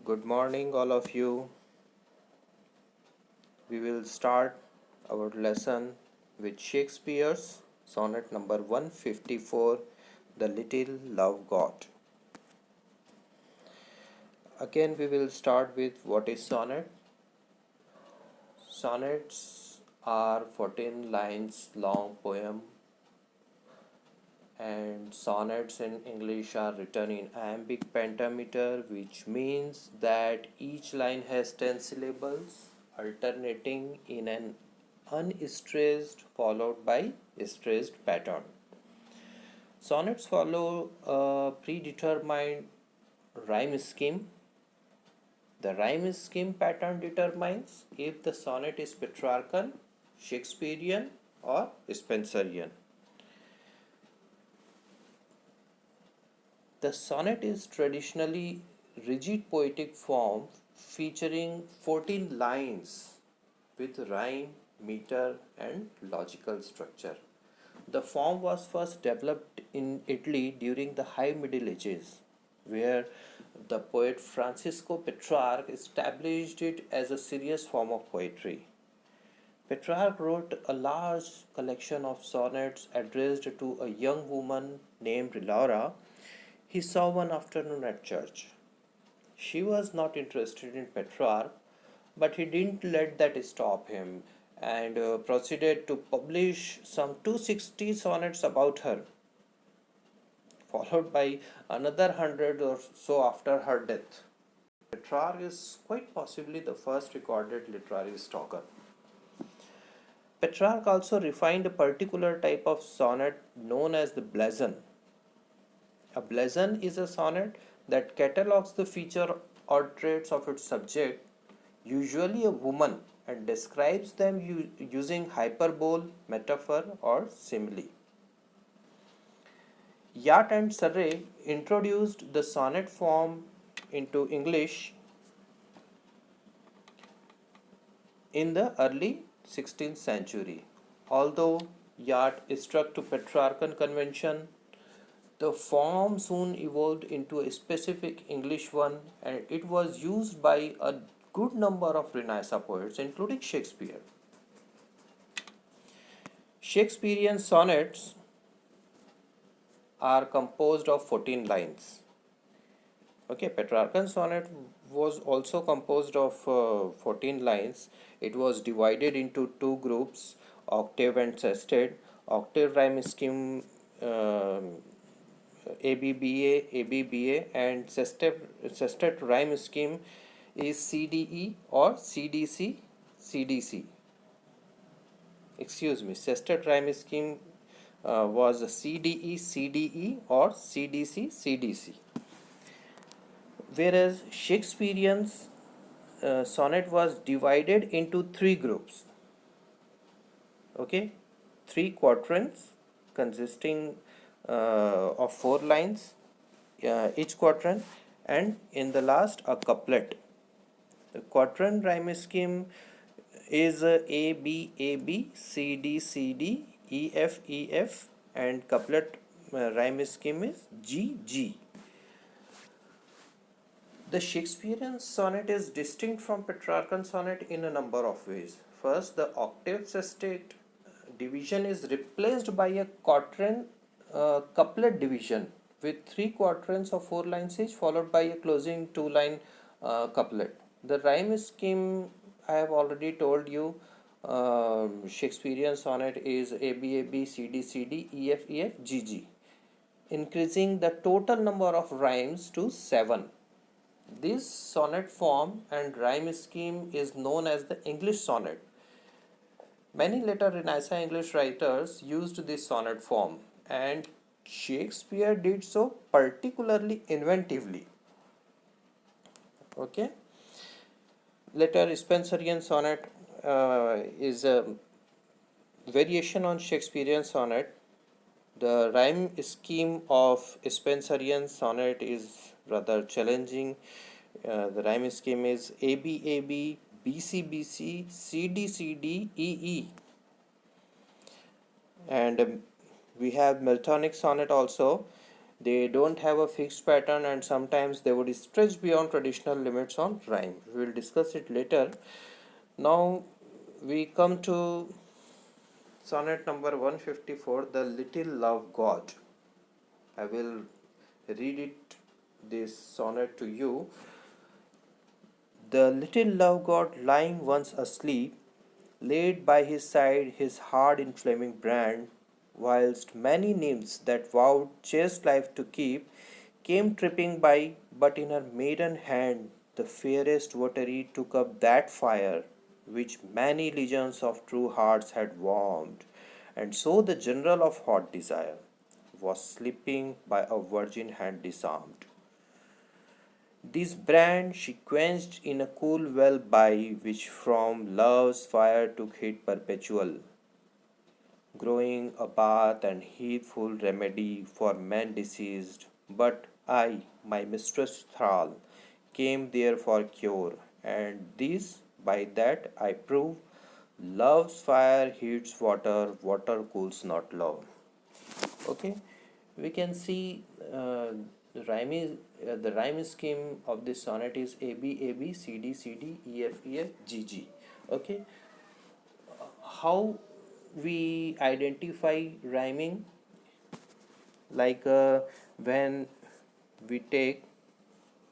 Good morning, all of you. We will start our lesson with Shakespeare's sonnet number 154, The Little Love God. Again, we will start with what is sonnet. Sonnets are 14 lines long poem, and sonnets in English are written in iambic pentameter, which means that each line has 10 syllables alternating in an unstressed followed by stressed pattern. Sonnets follow a predetermined rhyme scheme. The rhyme scheme pattern determines if the sonnet is Petrarchan, Shakespearean, or Spenserian. The sonnet is traditionally rigid poetic form featuring 14 lines with rhyme, meter, and logical structure. The form was first developed in Italy during the High Middle Ages, where the poet Francisco Petrarch established it as a serious form of poetry. Petrarch wrote a large collection of sonnets addressed to a young woman named Laura he saw one afternoon at church. She was not interested in Petrarch, but he didn't let that stop him and proceeded to publish some 260 sonnets about her, followed by another 100 or so after her death. Petrarch is quite possibly the first recorded literary stalker. Petrarch also refined a particular type of sonnet known as the blazon. A blazon is a sonnet that catalogues the feature or traits of its subject, usually a woman, and describes them using hyperbole, metaphor, or simile. Yacht and Surrey introduced the sonnet form into English in the early 16th century. Although Yacht stuck to Petrarchan convention, the form soon evolved into a specific English one, and it was used by a good number of Renaissance poets, including Shakespeare. Shakespearean sonnets are composed of 14 lines. Okay, Petrarchan sonnet was also composed of 14 lines. It was divided into two groups, octave and sestet. Octave rhyme scheme ABBA, and sestet rhyme scheme is CDE or CDC. Excuse me, sestet rhyme scheme was CDE or CDC. Whereas Shakespearean's sonnet was divided into three groups. Okay, three quatrains consisting of 4 lines each quatrain, and in the last a couplet. The quatrain rhyme scheme is A B C D E F, and couplet rhyme scheme is G. The Shakespearean sonnet is distinct from Petrarchan sonnet in a number of ways. First, the octave sestet division is replaced by a quatrain couplet division with 3 quatrains of 4 lines each, followed by a closing 2-line couplet. The rhyme scheme I have already told you. Shakespearean sonnet is A B C D E F G, increasing the total number of rhymes to 7. This sonnet form and rhyme scheme is known as the English sonnet. Many later Renaissance English writers used this sonnet form, and Shakespeare did so particularly inventively. Okay. Later Spenserian sonnet is a variation on Shakespearean sonnet. The rhyme scheme of Spenserian sonnet is rather challenging. The rhyme scheme is AB, BC, CD, EE. And we have Miltonic sonnet also. They don't have a fixed pattern, and sometimes they would stretch beyond traditional limits on rhyme. We will discuss it later. Now we come to sonnet number 154, The Little Love God. I will read it, this sonnet, to you. The little love god lying once asleep, laid by his side his hard inflaming brand, whilst many nymphs that vowed chaste life to keep came tripping by, but in her maiden hand the fairest votary took up that fire which many legions of true hearts had warmed, and so the general of hot desire was sleeping by a virgin hand disarmed. This brand she quenched in a cool well by, which from love's fire took heat perpetual, growing a bath and heedful remedy for men diseased. But I, my mistress thrall, came there for cure, and this by that I prove love's fire heats water, water cools not love. Okay, we can see the rhyme scheme of this sonnet is A B A B C D C D E F E F G G. Okay, how we identify rhyming? Like when we take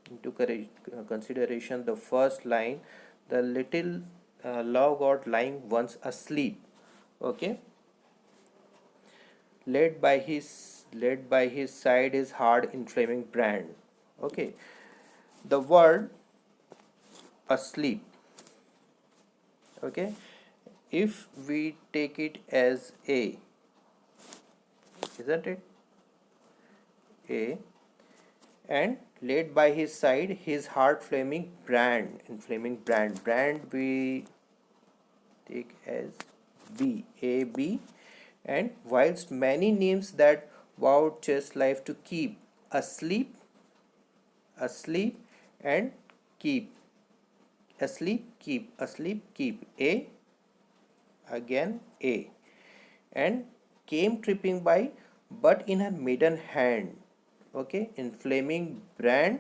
into consideration the first line, the little love god lying once asleep. Okay, led by his side is hard inflaming brand. Okay, the word asleep. Okay, if we take it as a, isn't it, a, and laid by his side his heart flaming brand, inflaming brand we take as b, a b, and whilst many names that vowed chaste life to keep, asleep, asleep, and keep, asleep, keep, asleep, keep, a, again a, and came tripping by, but in her maiden hand. Okay, inflaming brand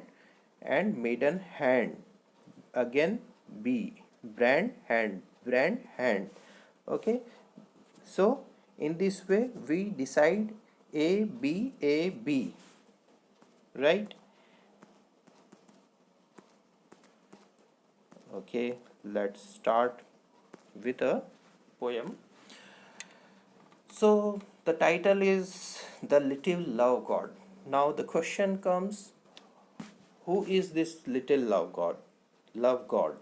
and maiden hand, again b, brand hand. Okay, so in this way we decide a b, a b, right? Okay, let's start with a poem. So the title is The Little Love God. Now the question comes, who is this little love god? Love god.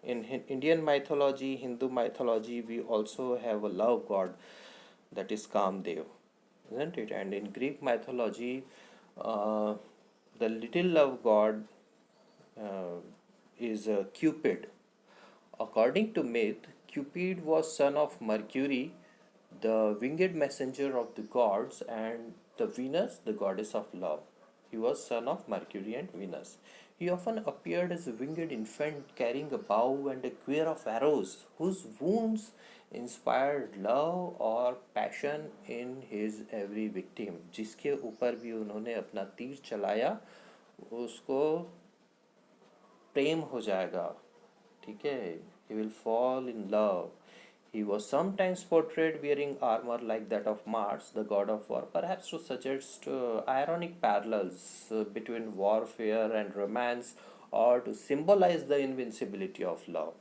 In Indian mythology, Hindu mythology, we also have a love god, that is Kamdev, isn't it? And in Greek mythology, uh, the little love god is Cupid. According to myth, Cupid was son of Mercury, the winged messenger of the gods, and the Venus, the goddess of love. He was son of Mercury and Venus. He often appeared as a winged infant carrying a bow and a quiver of arrows, whose wounds inspired love और passion in his every victim. जिसके ऊपर भी उन्होंने अपना तीर चलाया उसको प्रेम हो जाएगा, ठीक है, he will fall in love. He was sometimes portrayed wearing armor like that of Mars, the god of war, perhaps to suggest ironic parallels between warfare and romance, or to symbolize the invincibility of love,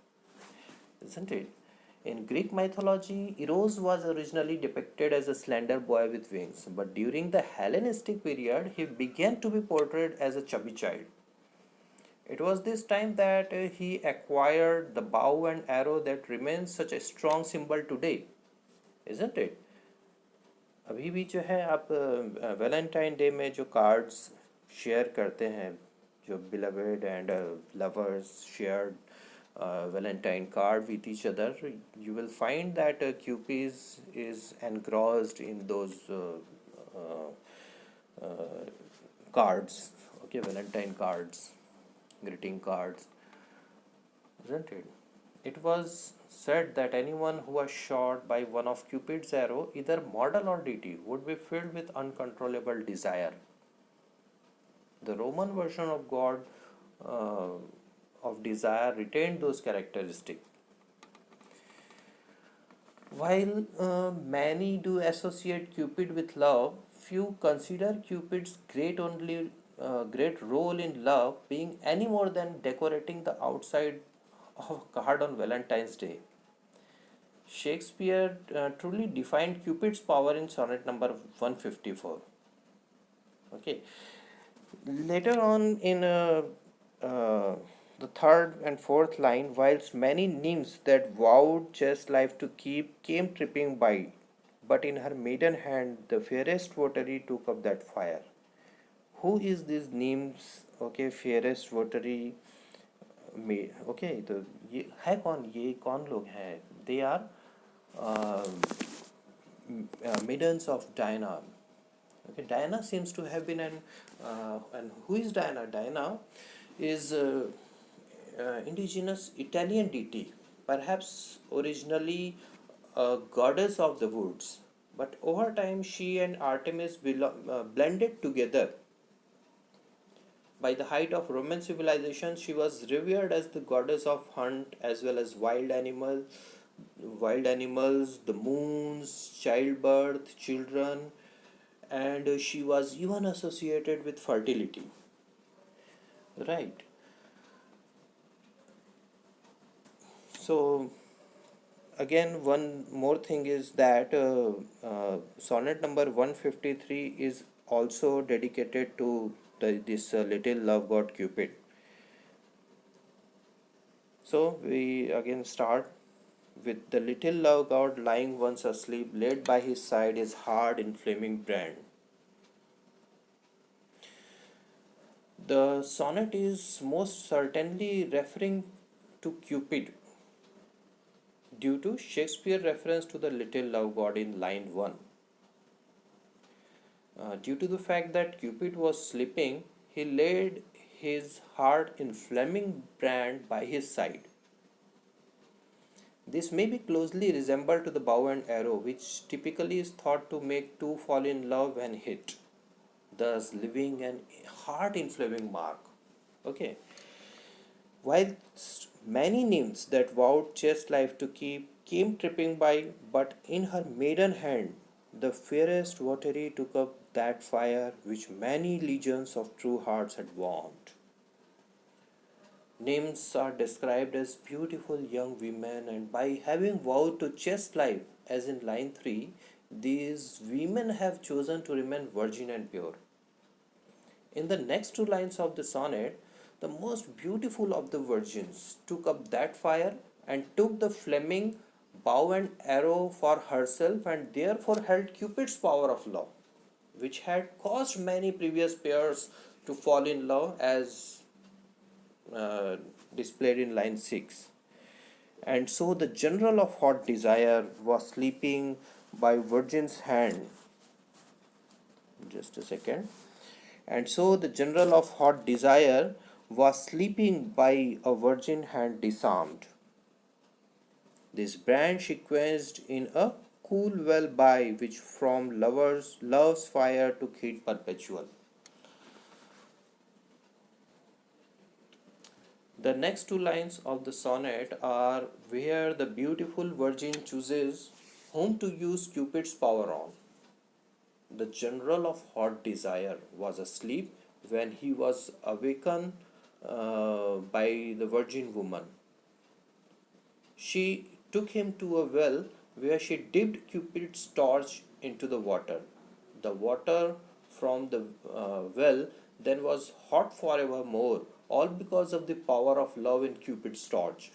isn't it? In Greek mythology, Eros was originally depicted as a slender boy with wings, but during the Hellenistic period, he began to be portrayed as a chubby child. It was this time that he acquired the bow and arrow that remains such a strong symbol today, isn't it? अभी भी जो है आप Valentine day में जो cards share करते हैं, जो beloved and lovers shared Valentine card with each other, you will find that Cupid is engrossed in those cards, okay, Valentine cards, greeting cards, isn't it? It was said that anyone who was shot by one of Cupid's arrow, either mortal or deity, would be filled with uncontrollable desire. The Roman version of God uh, of desire retained those characteristics. While many do associate Cupid with love, few consider Cupid's great role in love being any more than decorating the outside of a card on Valentine's Day. Shakespeare truly defined Cupid's power in sonnet number 154. Okay. Later on in uh, the third and fourth line, whilst many nymphs that vowed chaste life to keep came tripping by, but in her maiden hand the fairest votary took up that fire. Who is these nymphs? Okay, fairest votary में okay तो ये है कौन, ये कौन लोग हैं? They are maidens of Diana. Okay, Diana seems to have been and who is Diana? Diana is indigenous Italian deity, perhaps originally a goddess of the woods, but over time she and Artemis blended together. By the height of Roman civilization, she was revered as the goddess of hunt as well as wild animals, the moons, childbirth, children, and she was even associated with fertility. Right. So again, one more thing is that sonnet number 153 is also dedicated to this little love god Cupid. So we again start with the little love god lying once asleep, laid by his side his hard inflaming brand. The sonnet is most certainly referring to Cupid due to Shakespeare reference to the little love god in line 1. Due to the fact that Cupid was sleeping, he laid his hard inflaming brand by his side. This may be closely resembled to the bow and arrow, which typically is thought to make two fall in love when hit, thus leaving an heart inflaming mark. Okay. While many nymphs that vowed chaste life to keep came tripping by, but in her maiden hand the fairest votary took up that fire which many legions of true hearts had warmed. Nymphs are described as beautiful young women, and by having vowed to chaste life, as in line 3, these women have chosen to remain virgin and pure. In the next two lines of the sonnet, the most beautiful of the virgins took up that fire and took the flaming bow and arrow for herself, and therefore held Cupid's power of love, which had caused many previous pairs to fall in love, as uh, displayed in line 6. And so the general of hot desire was sleeping by virgin's hand. Just a second. And so the general of hot desire was sleeping by a virgin hand disarmed. This brand she quenched in a cool well by, which from love's fire took heat perpetual. The next two lines of the sonnet are where the beautiful virgin chooses whom to use Cupid's power on. The general of hot desire was asleep when he was awakened by the virgin woman. She took him to a well where she dipped Cupid's torch into the water. The water from the well then was hot forevermore, all because of the power of love in Cupid's torch.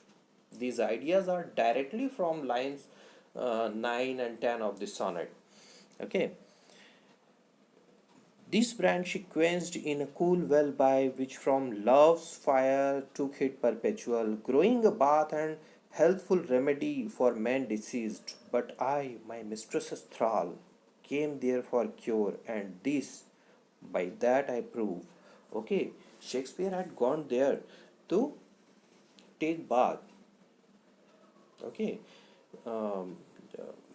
These ideas are directly from lines 9 and 10 of the sonnet. Okay. This brand she quenched in a cool well by, which from love's fire took heat perpetual, growing a bath and healthful remedy for men deceased. But I, my mistress's thrall, came there for cure, and this by that I prove. Okay, Shakespeare had gone there to take bath. Okay, um,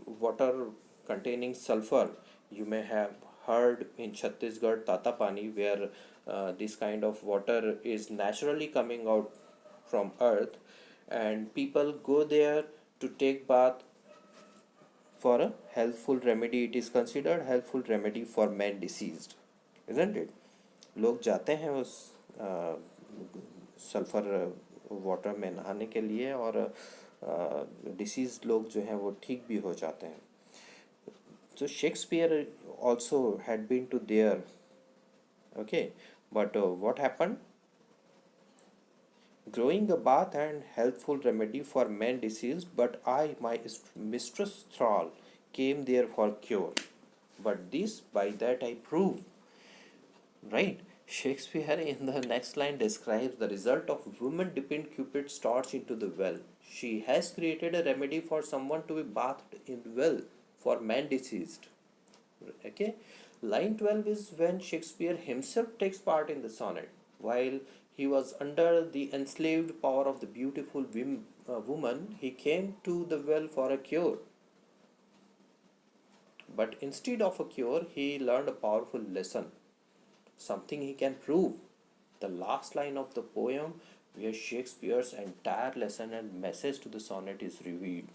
water containing sulfur. You may have heard in Chhattisgarh Tata Pani, where this kind of water is naturally coming out from earth, and people go there to take bath for a healthful remedy. It is considered helpful remedy for men deceased, isn't it? लोग जाते हैं उस sulphur water में नहाने के लिए, और disease लोग जो हैं वो ठीक भी हो जाते हैं. So Shakespeare also had been to there, okay, but what happened? Growing a bath and healthful remedy for men deceased, but I, my mistress thrall, came there for cure. But this by that I prove. Right? Shakespeare in the next line describes the result of woman dipping Cupid's torch into the well. She has created a remedy for someone to be bathed in well for man deceased. Okay? Line 12 is when Shakespeare himself takes part in the sonnet. While he was under the enslaved power of the beautiful woman, he came to the well for a cure. But instead of a cure, he learned a powerful lesson, something he can prove. The last line of the poem, where Shakespeare's entire lesson and message to the sonnet is revealed.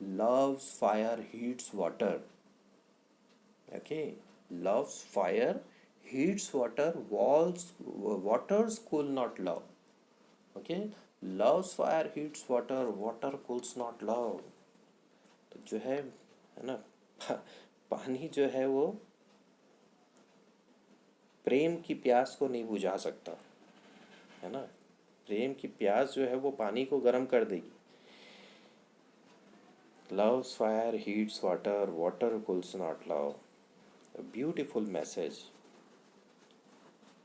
Love's fire heats water. Okay, love's fire heats water, waters cool not love. Okay, love's fire heats water, water cools not love. तो जो है ना, पानी जो है वो प्रेम की प्यास को नहीं बुझा सकता, है ना. प्रेम की प्यास जो है वो पानी को गर्म कर देगी. Love's fire heats water, water cools not love. A beautiful message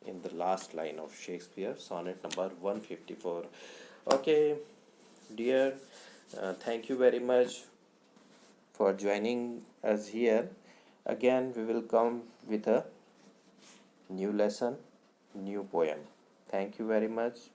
in the last line of Shakespeare, sonnet number 154. Okay, dear, thank you very much for joining us here. Again, we will come with a new lesson, new poem. Thank you very much.